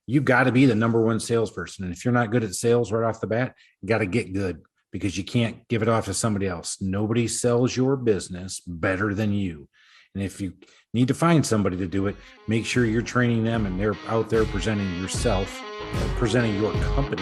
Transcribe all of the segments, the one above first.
You got to be the number one salesperson. And if you're not good at sales right off the bat, you got to get good because you can't give it off to somebody else. Nobody sells your business better than you. And if you need to find somebody to do it, make sure you're training them and they're out there presenting yourself, presenting your company.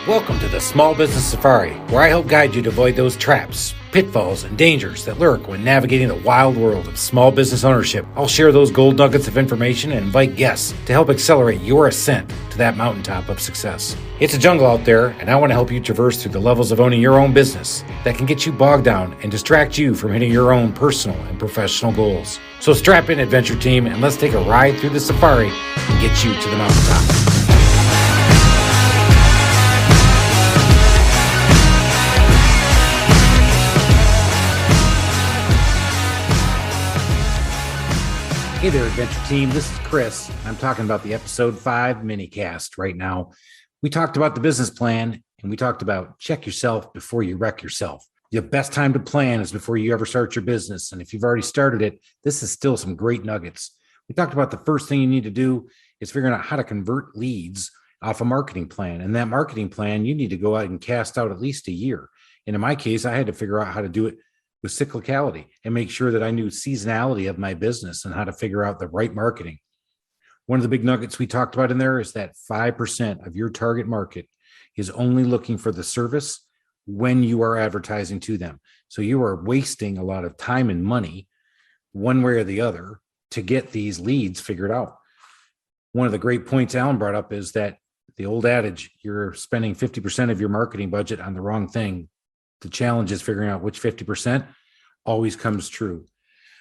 Welcome to the Small Business Safari, where I help guide you to avoid those traps, pitfalls, and dangers that lurk when navigating the wild world of small business ownership. I'll share those gold nuggets of information and invite guests to help accelerate your ascent to that mountaintop of success. It's a jungle out there, and I want to help you traverse through the levels of owning your own business that can get you bogged down and distract you from hitting your own personal and professional goals. So strap in, adventure team, and let's take a ride through the safari and get you to the mountaintop. Hey there, adventure team. This is Chris. I'm talking about the episode 5 minicast right now. We talked about the business plan and we talked about check yourself before you wreck yourself. The best time to plan is before you ever start your business. And if you've already started it, this is still some great nuggets. We talked about the first thing you need to do is figuring out how to convert leads off a marketing plan. And that marketing plan, you need to go out and cast out at least a year. And in my case, I had to figure out how to do it with cyclicality and make sure that I knew seasonality of my business and how to figure out the right marketing. One of the big nuggets we talked about in there is that 5% of your target market is only looking for the service when you are advertising to them. So you are wasting a lot of time and money one way or the other to get these leads figured out. One of the great points Alan brought up is that the old adage, you're spending 50% of your marketing budget on the wrong thing. The challenge is figuring out which 50% always comes true.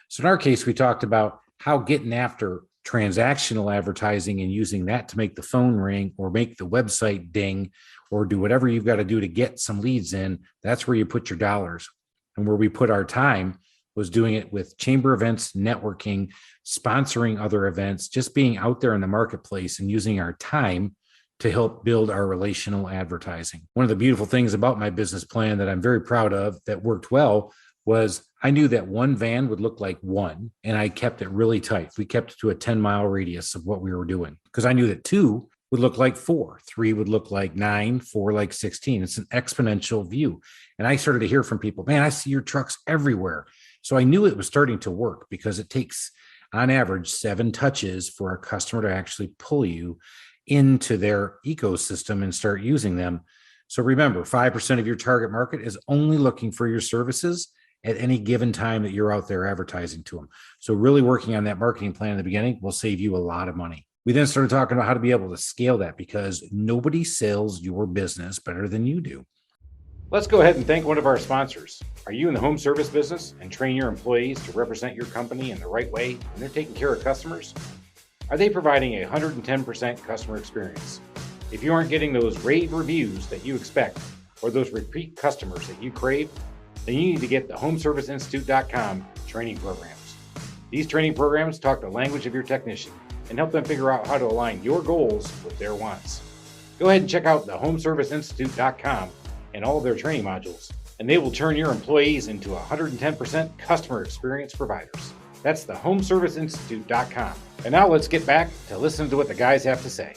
So in our case, we talked about how getting after transactional advertising and using that to make the phone ring or make the website ding or do whatever you've got to do to get some leads in. That's where you put your dollars. And where we put our time was doing it with chamber events, networking, sponsoring other events, just being out there in the marketplace and using our time to help build our relational advertising. One of the beautiful things about my business plan that I'm very proud of that worked well was I knew that one van would look like one, and I kept it really tight. We kept it to a 10-mile radius of what we were doing because I knew that 2 would look like 4, 3 would look like 9, 4 like 16. It's an exponential view. And I started to hear from people, man, I see your trucks everywhere. So I knew it was starting to work because it takes, on average, 7 touches for a customer to actually pull you into their ecosystem and start using them. So remember, 5% of your target market is only looking for your services at any given time that you're out there advertising to them. So really working on that marketing plan in the beginning will save you a lot of money. We then started talking about how to be able to scale that because nobody sells your business better than you do. Let's go ahead and thank one of our sponsors. Are you in the home service business and train your employees to represent your company in the right way when they're taking care of customers? Are they providing a 110% customer experience? If you aren't getting those rave reviews that you expect or those repeat customers that you crave, then you need to get the homeserviceinstitute.com training programs. These training programs talk the language of your technician and help them figure out how to align your goals with their wants. Go ahead and check out the homeserviceinstitute.com and all of their training modules, and they will turn your employees into 110% customer experience providers. That's the homeserviceinstitute.com. And now let's get back to listening to what the guys have to say.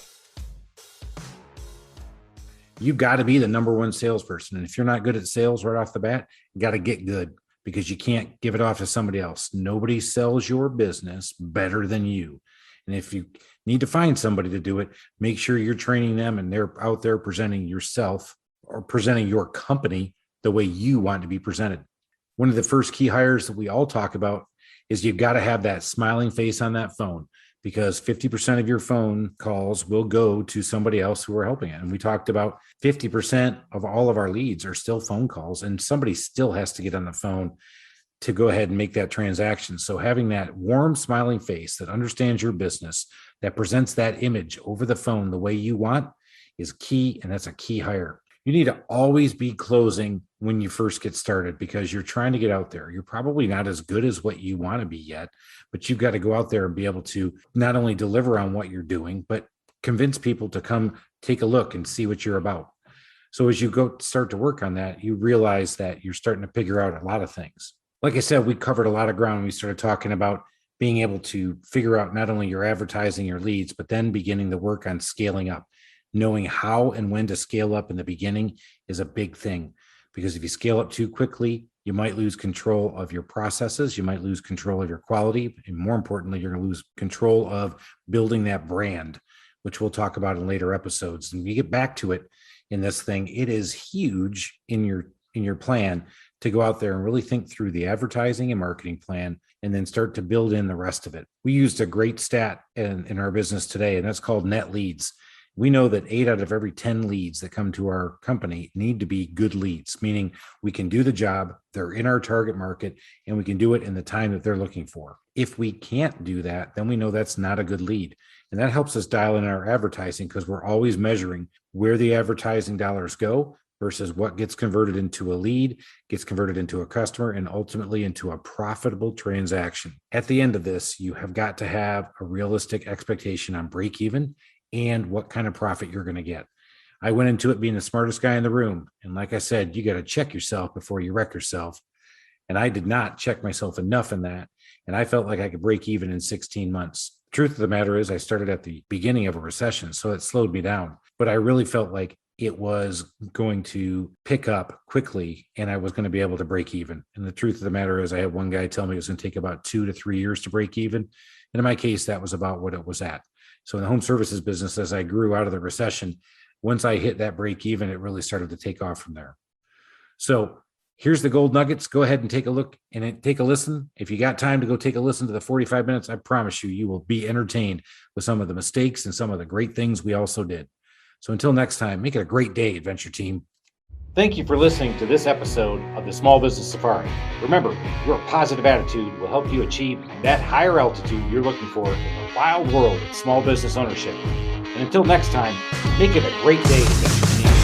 You've got to be the number one salesperson. And if you're not good at sales right off the bat, you got to get good because you can't give it off to somebody else. Nobody sells your business better than you. And if you need to find somebody to do it, make sure you're training them and they're out there presenting yourself or presenting your company the way you want to be presented. One of the first key hires that we all talk about is you've got to have that smiling face on that phone because 50% of your phone calls will go to somebody else who are helping it. And we talked about 50% of all of our leads are still phone calls and somebody still has to get on the phone to go ahead and make that transaction. So having that warm, smiling face that understands your business, that presents that image over the phone the way you want is key. And that's a key hire. You need to always be closing when you first get started because you're trying to get out there. You're probably not as good as what you want to be yet, but you've got to go out there and be able to not only deliver on what you're doing, but convince people to come take a look and see what you're about. So as you go start to work on that, you realize that you're starting to figure out a lot of things. Like I said, we covered a lot of ground. We started talking about being able to figure out not only your advertising, your leads, but then beginning the work on scaling up. Knowing how and when to scale up in the beginning is a big thing, because if you scale up too quickly, you might lose control of your processes. You might lose control of your quality. And more importantly, you're going to lose control of building that brand, which we'll talk about in later episodes. And we get back to it in this thing. It is huge in your plan to go out there and really think through the advertising and marketing plan, and then start to build in the rest of it. We used a great stat in our business today, and that's called net leads. We know that 8 out of every 10 leads that come to our company need to be good leads, meaning we can do the job, they're in our target market, and we can do it in the time that they're looking for. If we can't do that, then we know that's not a good lead. And that helps us dial in our advertising, because we're always measuring where the advertising dollars go versus what gets converted into a lead, gets converted into a customer, and ultimately into a profitable transaction. At the end of this, you have got to have a realistic expectation on break even and what kind of profit you're going to get. I went into it being the smartest guy in the room. And like I said, you got to check yourself before you wreck yourself. And I did not check myself enough in that. And I felt like I could break even in 16 months. Truth of the matter is, I started at the beginning of a recession, so it slowed me down. But I really felt like it was going to pick up quickly and I was going to be able to break even. And the truth of the matter is, I had one guy tell me it was going to take about 2 to 3 years to break even. And in my case, that was about what it was at. So in the home services business, as I grew out of the recession, once I hit that break even, it really started to take off from there. So here's the gold nuggets. Go ahead and take a look and take a listen. If you got time to go take a listen to the 45 minutes, I promise you, you will be entertained with some of the mistakes and some of the great things we also did. So until next time, make it a great day, Adventure Team. Thank you for listening to this episode of the Small Business Safari. Remember, your positive attitude will help you achieve that higher altitude you're looking for in the wild world of small business ownership. And until next time, make it a great day, Adventure Team.